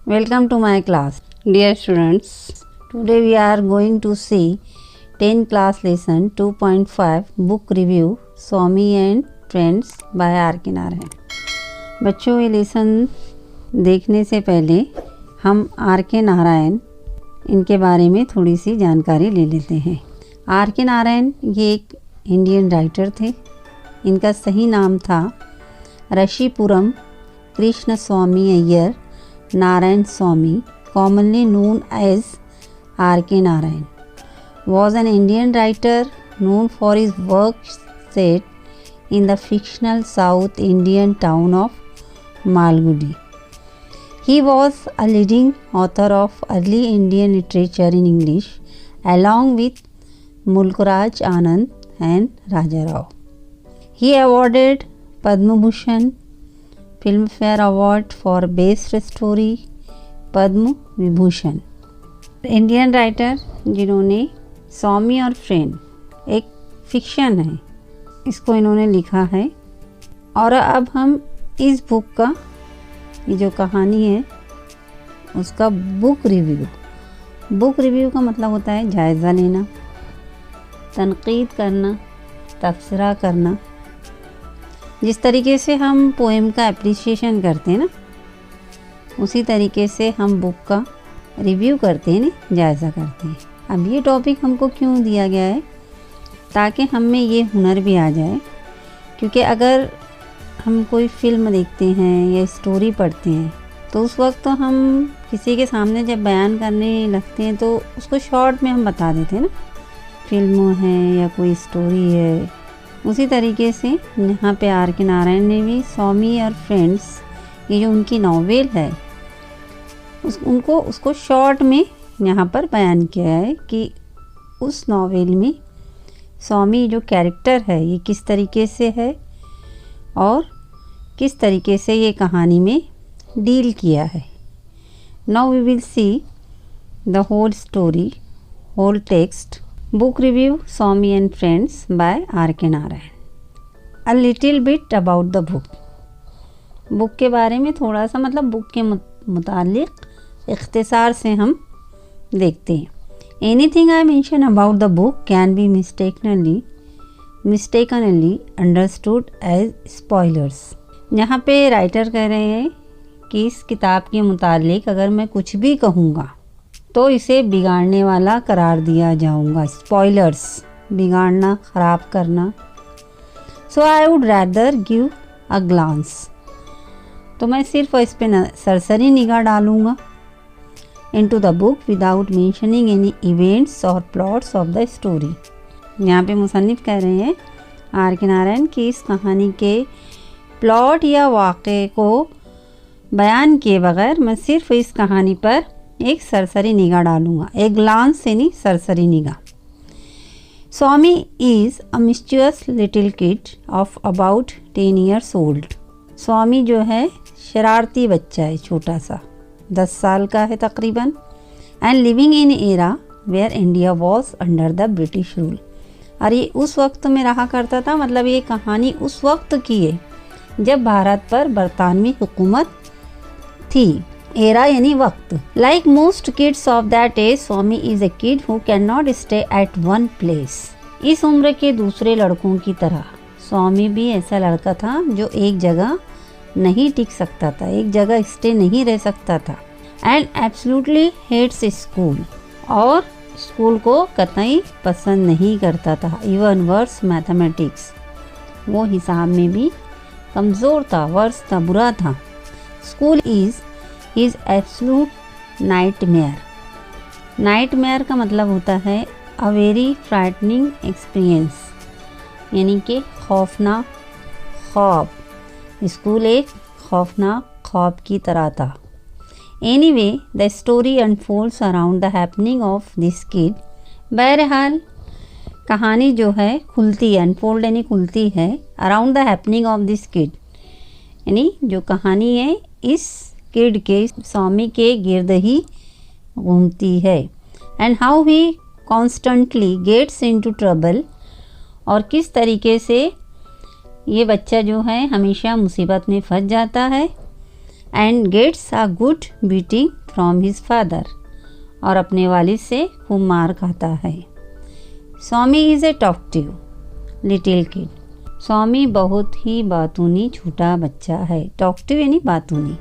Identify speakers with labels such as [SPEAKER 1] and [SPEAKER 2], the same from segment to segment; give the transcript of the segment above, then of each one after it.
[SPEAKER 1] Welcome to my class. Dear students, today we are going to see 10 class lesson 2.5 book review Swami and Friends by R.K. Narayan. बच्चों, ये lesson देखने से पहले हम R.K. Narayan इनके बारे में थोड़ी सी जानकारी ले लेते हैं। R.K. नारायण ये एक इंडियन राइटर थे। इनका सही नाम था ऋषिपुरम कृष्ण स्वामी Iyer Narayan Swami, commonly known as R.K. Narayan, was an Indian writer known for his work set in the fictional South Indian town of Malgudi. He was a leading author of early Indian literature in English, along with Mulkraj Anand and Raja Rao. He awarded Padma Bhushan, Filmfare award for best story, Padma Vibhushan. Indian writer जिन्होंने स्वामी और friend एक fiction है, इसको इन्होंने लिखा है। और अब हम इस बुक का, ये जो कहानी है उसका बुक रिव्यू का मतलब होता है जायज़ा लेना, तनकीद करना, तबसरा करना। जिस तरीके से हम पोएम का एप्रिसिएशन करते हैं ना, उसी तरीके से हम बुक का रिव्यू करते हैं ना, जायज़ा करते हैं। अब ये टॉपिक हमको क्यों दिया गया है? ताकि हम में ये हुनर भी आ जाए। क्योंकि अगर हम कोई फ़िल्म देखते हैं या स्टोरी पढ़ते हैं तो उस वक्त तो हम किसी के सामने जब बयान करने लगते हैं तो उसको शॉर्ट में हम बता देते हैं ना, फिल्म है या कोई स्टोरी है। उसी तरीके से यहाँ पे R.K. नारायण ने भी स्वामी और फ्रेंड्स, ये जो उनकी नॉवेल है उसको शॉर्ट में यहाँ पर बयान किया है कि उस नॉवेल में स्वामी जो कैरेक्टर है ये किस तरीके से है और किस तरीके से ये कहानी में डील किया है। Now we will see the whole story, whole text. Book review Swami and Friends by R.K. Narayan. A little bit about the book. Book के बारे में थोड़ा सा, मतलब बुक के मुतालिक इख्तिसार से हम देखते हैं। Anything I mention about the book can be mistakenly understood as spoilers. यहाँ पे राइटर कह रहे हैं कि इस किताब के मुतालिक अगर मैं कुछ भी कहूँगा तो इसे बिगाड़ने वाला करार दिया जाऊंगा। स्पॉयलर्स, बिगाड़ना, ख़राब करना। So I would rather give a glance, तो मैं सिर्फ इस पे सरसरी निगाह डालूंगा। Into the book without mentioning any events और प्लॉट्स ऑफ द स्टोरी। यहाँ पे मुसन्निफ कह रहे हैं R.K. नारायण की इस कहानी के प्लॉट या वाक़े को बयान किए बगैर मैं सिर्फ इस कहानी पर एक सरसरी निगाह डालूंगा। एक ग्लांस यानी सरसरी निगाह। Swami is a mischievous little kid of about 10 years old। Swami जो है शरारती बच्चा है, छोटा सा, 10 साल का है तकरीबन। And living in era where India was under the British rule. और ये उस वक्त में रहा करता था, मतलब ये कहानी उस वक्त की है जब भारत पर बरतानवी हुकूमत थी। एरा यानी वक्त। Like most kids of that age, Swami is a kid who can not stay at one place. इस उम्र के दूसरे लड़कों की तरह स्वामी भी ऐसा लड़का था जो एक जगह नहीं टिक सकता था, एक जगह स्टे नहीं रह सकता था। एंड एब्सोल्युटली हेट्स स्कूल, और स्कूल को कतई पसंद नहीं करता था। इवन वर्स मैथमेटिक्स, वो हिसाब में भी कमज़ोर था, वर्स था, बुरा था। School is absolute nightmare. Nightmare का मतलब होता है अ वेरी फ्राइटनिंग एक्सपीरियंस, यानी कि खौफनाक ख्वाब। स्कूल एक खौफनाक ख्वाब की तरह था। Anyway the story unfolds around the happening of this kid. बहरहाल कहानी जो है खुलती है, अनफोल्ड यानी खुलती है, around the happening of this kid, यानी जो कहानी है इस किड के, स्वामी के गिर्द ही घूमती है, and how he constantly gets into trouble, और किस तरीके से ये बच्चा जो है हमेशा मुसीबत में फंस जाता है, and gets a good beating from his father, और अपने वालिद से खूब मार खाता है। Swami is a talkative little kid, Swami बहुत ही बातूनी छोटा बच्चा है, टॉकटिव यानी बातूनी,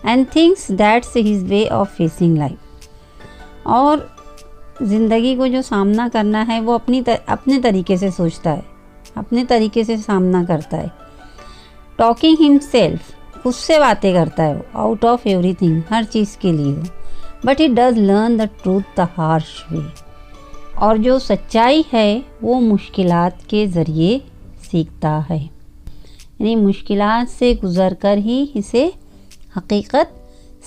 [SPEAKER 1] and thinks that's his way of facing life, और ज़िंदगी को जो सामना करना है वो अपने तरीके से सोचता है, अपने तरीके से सामना करता है। टॉकिंग हिमसेल्फ, खुद से बातें करता है वो, आउट ऑफ एवरीथिंग, हर चीज़ के लिए, but he does learn the truth the harsh way, और जो सच्चाई है वो मुश्किलात के ज़रिए सीखता है, यानी मुश्किलात से गुज़र कर ही इसे हकीकत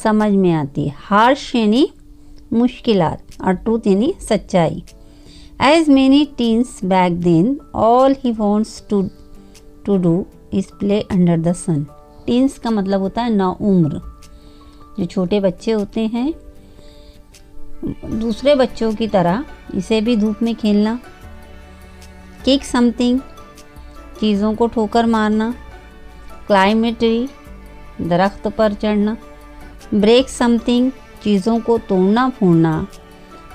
[SPEAKER 1] समझ में आती है। हार्श यानी मुश्किलात और ट्रूथ यानी सच्चाई। As many teens back then, all he wants to do is play under the sun. Teens का मतलब होता है ना उम्र, जो छोटे बच्चे होते हैं, दूसरे बच्चों की तरह इसे भी धूप में खेलना, किक समथिंग, चीज़ों को ठोकर मारना, क्लाइंब ए ट्री, दरख्त पर चढ़ना, ब्रेक समथिंग, चीज़ों को तोड़ना फोड़ना,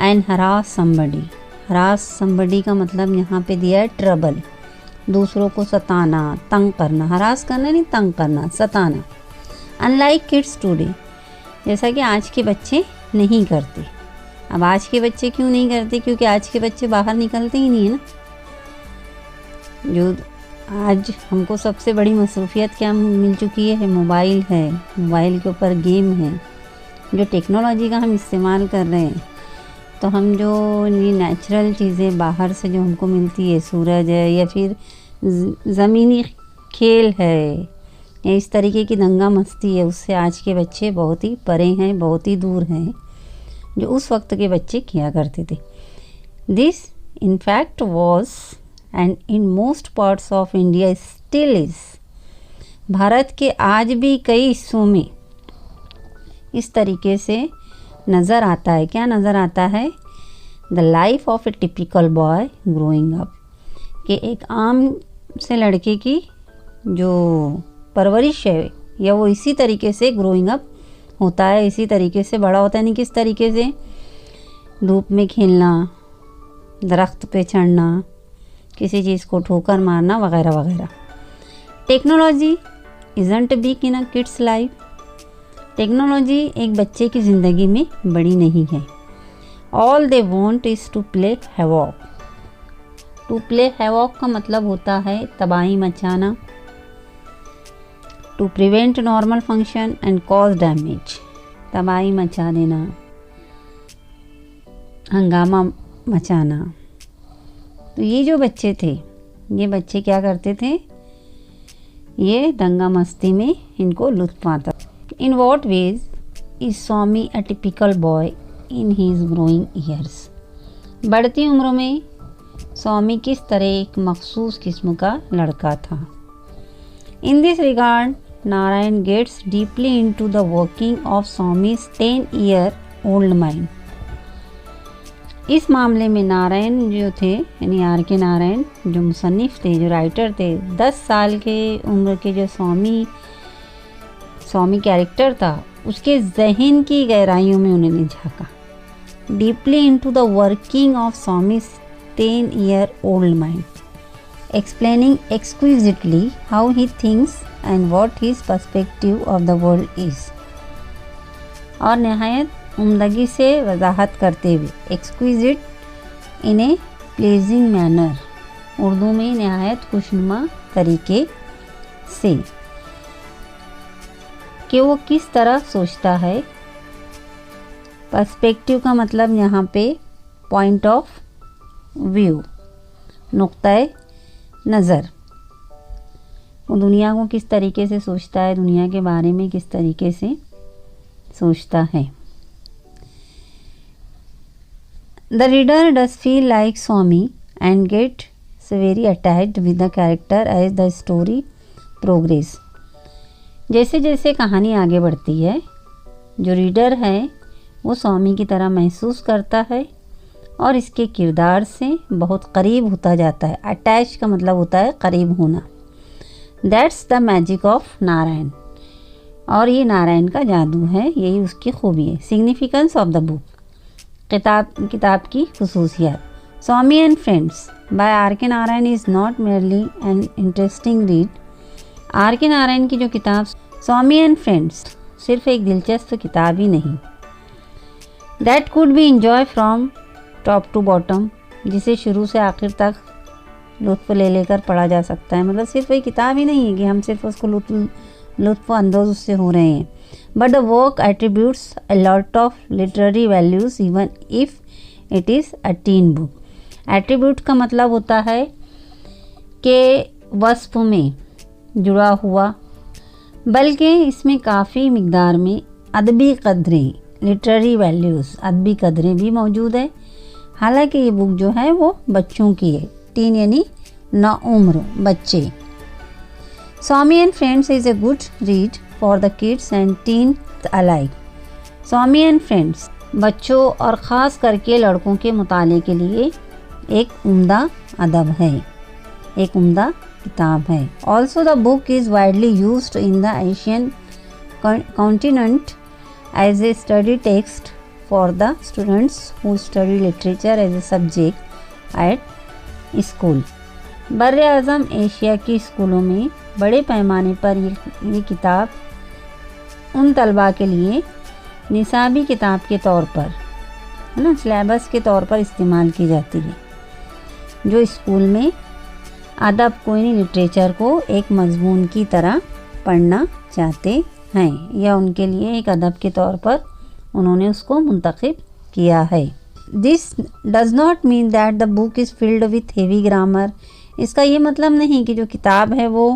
[SPEAKER 1] and harass somebody, harass somebody का मतलब यहाँ पे दिया है ट्रबल, दूसरों को सताना, तंग करना, हरास करना नहीं तंग करना, सताना। अनलाइक किड्स टुडे, जैसा कि आज के बच्चे नहीं करते। अब आज के बच्चे क्यों नहीं करते? क्योंकि आज के बच्चे बाहर निकलते ही नहीं है ना। जो आज हमको सबसे बड़ी मसरूफियत क्या मिल चुकी है? मोबाइल है, मोबाइल के ऊपर गेम है। जो टेक्नोलॉजी का हम इस्तेमाल कर रहे हैं, तो हम जो ये नेचुरल चीज़ें बाहर से जो हमको मिलती है, सूरज है या फिर ज़मीनी खेल है या इस तरीके की दंगा मस्ती है, उससे आज के बच्चे बहुत ही परे हैं, बहुत ही दूर हैं, जो उस वक्त के बच्चे किया करते थे। This in fact was and in most parts of India still is, Bharat के आज भी कई हिस्सों में इस तरीके से नज़र आता है। क्या नज़र आता है? The life of A typical boy growing up, कि एक आम से लड़के की जो परवरिश है या वो इसी तरीके से ग्रोइंग अप होता है, इसी तरीके से बड़ा होता है। नहीं किस तरीके से? धूप में खेलना, दरख्त पे चढ़ना, किसी चीज़ को ठोकर मारना वगैरह वगैरह। Technology isn't big in a kid's life, technology एक बच्चे की ज़िंदगी में बड़ी नहीं है। All they want is to play havoc, to play havoc का मतलब होता है तबाही मचाना, to prevent normal function and cause damage, तबाही मचा देना, हंगामा मचाना। तो ये जो बच्चे थे, ये बच्चे क्या करते थे? ये दंगा मस्ती में इनको लुत्फ़ आता। In what ways is Swami a typical boy in his growing years, बढ़ती उम्रों में स्वामी किस तरह एक मखसूस किस्म का लड़का था। In this regard Narayan gets deeply into the working of Swami's 10-year-old mind. इस मामले में नारायण जो थे, यानी आर के नारायण जो मुसन्निफ थे, जो राइटर थे, 10 साल के उम्र के जो स्वामी कैरेक्टर था, उसके जहन की गहराइयों में उन्होंने झांका। Deeply into the working of Swami's 10-year-old mind, explaining exquisitely how he thinks and what his perspective of the world is, और नहायत उम्दगी से वजाहत करते हुए, exquisite in a pleasing manner, Urdu में नहायत खुशनुमा तरीके से, कि वो किस तरह सोचता है। पर्सपेक्टिव का मतलब यहाँ पे पॉइंट ऑफ व्यू, नुक्ताए नज़र, वो दुनिया को किस तरीके से सोचता है, दुनिया के बारे में किस तरीके से सोचता है। The reader does feel like Swami and gets very attached with the character as the story progress. जैसे जैसे कहानी आगे बढ़ती है, जो रीडर है वो स्वामी की तरह महसूस करता है और इसके किरदार से बहुत करीब होता जाता है। अटैच का मतलब होता है करीब होना। That's the magic of Narayan, और ये नारायण का जादू है, यही उसकी खूबी है। सिग्निफिकेंस ऑफ द बुक, किताब की खसूसियात। Swami and friends by R K Narayan is not merely an interesting read. R K Narayan की जो किताब स्वामी एंड फ्रेंड्स सिर्फ एक दिलचस्प किताब ही नहीं, that could be enjoy from top to bottom, जिसे शुरू से आखिर तक लुत्फ ले लेकर पढ़ा जा सकता है। मतलब सिर्फ एक किताब ही नहीं है कि हम सिर्फ उसको लुत्फ अंदाज उससे हो रहे हैं, but the work attributes a lot of literary values even if it is a tin book. Attribute का मतलब होता है कि वस्फ में जुड़ा हुआ, बल्कि इसमें काफ़ी मिकदार में अदबी कदरें, लिटरेरी वैल्यूज़, अदबी कदरें भी मौजूद है। हालांकि ये बुक जो है वो बच्चों की है, टीन यानी नाउम्र बच्चे। Swami and friends is a good read for the kids and teen alike. Swami and friends बच्चों और ख़ास करके लड़कों के मुताले के लिए एक उम्दा अदब है, एक उम्दा किताब है। Also the book is widely used in the Asian continent as a study text for the students who study literature as a subject at school. बर्रे आज़म एशिया की स्कूलों में बड़े पैमाने पर ये किताब उन तलबा के लिए निसाबी किताब के तौर पर, है ना, सिलेबस के तौर पर इस्तेमाल की जाती है, जो स्कूल में अदब को यानी लिटरेचर को एक मजमून की तरह पढ़ना चाहते हैं, या उनके लिए एक अदब के तौर पर उन्होंने उसको मुंतखब किया है। This does not mean that the book is filled with heavy grammar. इसका ये मतलब नहीं कि जो किताब है वो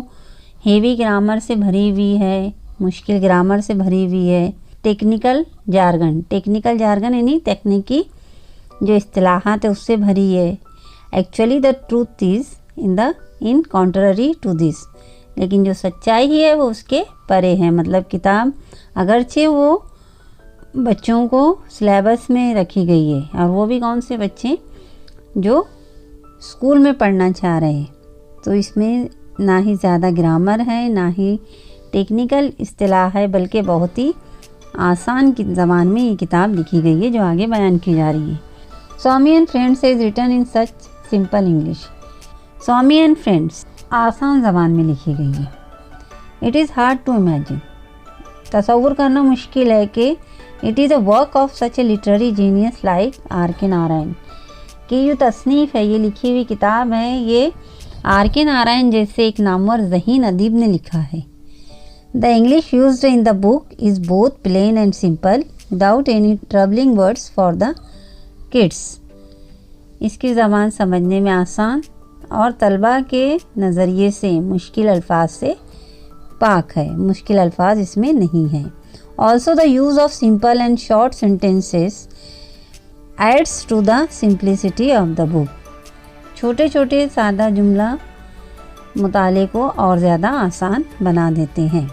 [SPEAKER 1] हेवी ग्रामर से भरी हुई है, मुश्किल ग्रामर से भरी हुई है। टेक्निकल जार्गन यानी तकनीकी जो इस्तिलाहात है उससे भरी है। Actually the truth is in contrary to this, लेकिन जो सच्चाई ही है वो उसके परे है। मतलब किताब अगरचे वो बच्चों को सिलेबस में रखी गई है, और वो भी कौन से बच्चे जो स्कूल में पढ़ना चाह रहे हैं, तो इसमें ना ही ज़्यादा ग्रामर है ना ही टेक्निकल इस्तिलाह है, बल्कि बहुत ही आसान की ज़बान में ये किताब लिखी गई है जो आगे बयान की जा रही है। Swami and friends is written in such simple English. Swami and friends आसान ज़बान में लिखी गई है। It is hard to imagine, तसव्वुर करना मुश्किल है कि it is a work of such a literary genius like R K Narayan, कि जो तसनीफ़ है, ये लिखी हुई किताब है, ये आर के नारायण जैसे एक नामवर ज़हीन अदीब ने लिखा है। The English used in the book is both plain and simple without any troubling words for the kids. इसकी ज़बान समझने में आसान और तलबा के नज़रिए से मुश्किल अल्फाज से पाक है, मुश्किल अल्फाज इसमें नहीं है। Also the use of simple and short sentences aids to the simplicity of the book. छोटे छोटे सादा जुमला मुताले को और ज़्यादा आसान बना देते हैं।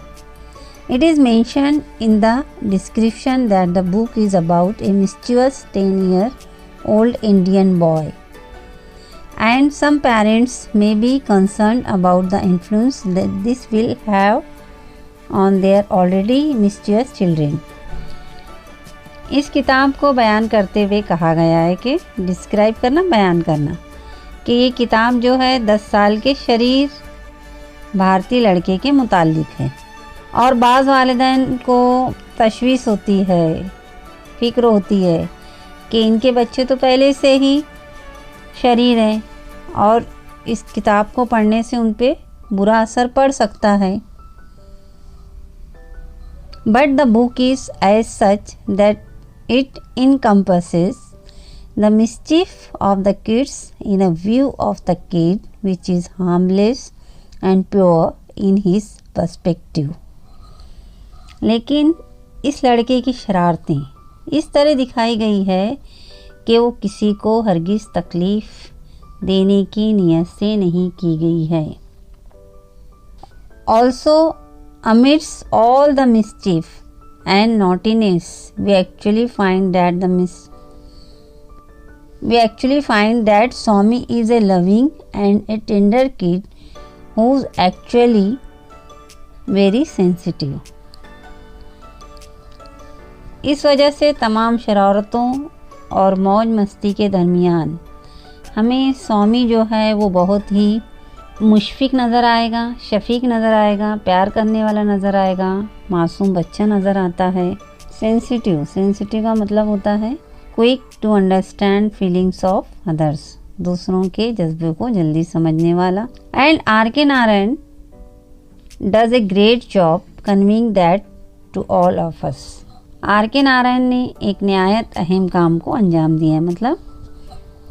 [SPEAKER 1] It is mention in the description that the book is about a mischievous 10-year-old Indian boy, and some parents may be concerned about the influence that this will have on their already mischievous children. इस किताब को बयान करते हुए कहा गया है कि डिस्क्राइब करना, बयान करना, कि ये किताब जो है 10 साल के शरीर भारतीय लड़के के मुताल्लिक है, और बाज़ वालिदैन को तशवीश होती है, फ़िक्र होती है कि इनके बच्चे तो पहले से ही शरीर हैं और इस किताब को पढ़ने से उन पे बुरा असर पड़ सकता है। But the book is as such that it encompasses the mischief of the kids in a view of the kid which is harmless and pure in his perspective. लेकिन इस लड़के की शरारतें इस तरह दिखाई गई है कि वो किसी को हरगिज़ तकलीफ़ देने की नीयत से नहीं की गई है। Also amidst all the mischief and naughtiness, we actually find that Swami is a loving and a tender kid who's actually very sensitive. इस वजह से तमाम शरारतों और मौज मस्ती के दरमियान हमें स्वामी जो है वो बहुत ही मुशफिक नज़र आएगा, शफीक नज़र आएगा, प्यार करने वाला नज़र आएगा, मासूम बच्चा नज़र आता है। सेंसिटिव का मतलब होता है quick to understand feelings of others, दूसरों के जज्बे को जल्दी समझने वाला। And R.K. Narayan does a great job conveying that to all of us. R.K. Narayan ने एक निहायत अहम काम को अंजाम दिया है, मतलब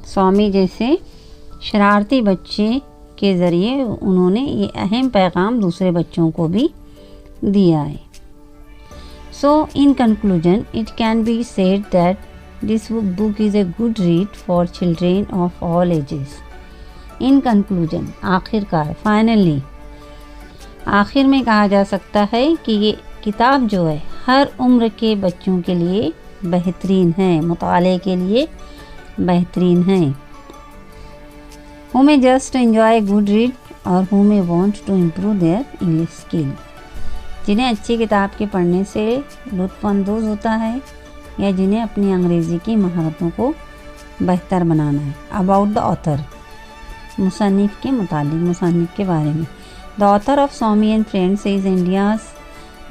[SPEAKER 1] स्वामी जैसे शरारती बच्चे के ज़रिए उन्होंने ये अहम पैगाम दूसरे बच्चों को भी दिया है। So in conclusion it can be said that this book is a good read for children of all ages. In conclusion, आखिरकार, फाइनली, आखिर में कहा जा सकता है कि ये किताब जो है हर उम्र के बच्चों के लिए बेहतरीन है, मुताले के लिए बेहतरीन है। Who may just enjoy a good read और who may want to improve their English skill। जिन्हें अच्छी किताब के पढ़ने से लुत्फ़ अंदोज़ होता है या जिन्हें अपनी अंग्रेज़ी की महारतों को बेहतर बनाना है। अबाउट द ऑथर, मुसन्निफ़ के मुतालिक, मुसन्निफ़ के बारे में। The author of Swami and friends is India's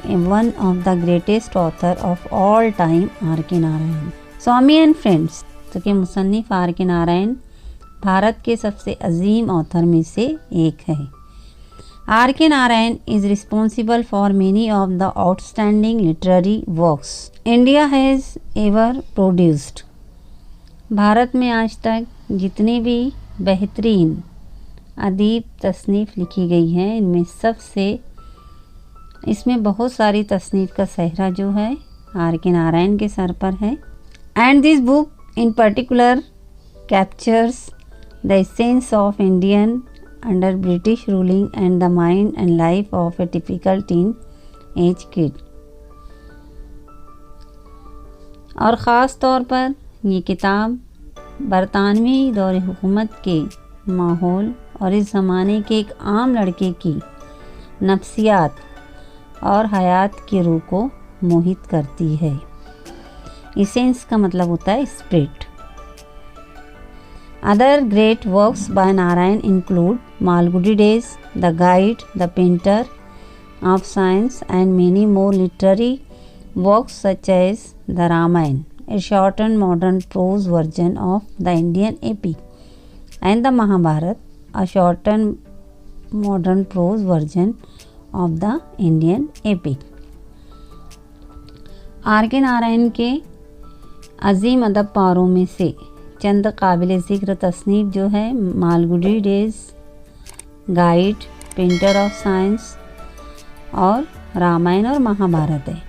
[SPEAKER 1] one of the greatest author of all time R.K. Narayan. Swami and friends तो के मुसन्निफ़ R.K. नारायण भारत के सबसे अजीम ऑथर में से एक है। R.K. Narayan is responsible for many of the outstanding literary works India has ever produced. Bharat में आज तक जितनी भी बेहतरीन अदीब तसनीफ़ लिखी गई हैं, इसमें बहुत सारी तसनीफ़ का सहरा जो है R.K. नारायण के सर पर है। And this book in particular captures the essence of Indian under British ruling and the mind and life of a typical teenage kid। और ख़ास तौर पर ये किताब बरतानवी दौर हुकूमत के माहौल और इस ज़माने के एक आम लड़के की नफ्सियात और हयात की रूह को मोहित करती है। इसेंस का मतलब होता है spirit. Other great works by Narayan include Malgudi Days, The Guide, The Painter of Science, and many more literary works such as the Ramayana, a shortened modern prose version of the Indian epic, and the Mahabharata, a shortened modern prose version of the Indian epic। R.K. Narayan के अजीम अदब पारों में से चंद काबिल ज़िक्र तसनीफ़ जो है Malgudi days, guide, painter of signs और रामायण और महाभारत है।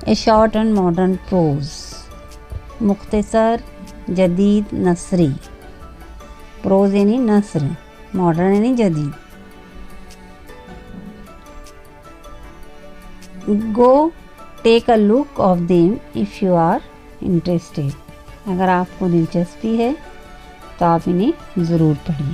[SPEAKER 1] A short and modern prose, मुख्तसर जदीद नसरी, प्रोज यानी नस्र, मॉडर्न यानी जदीद। Go take a look of them if you are interested. अगर आपको दिलचस्पी है तो आप इन्हें ज़रूर पढ़िए।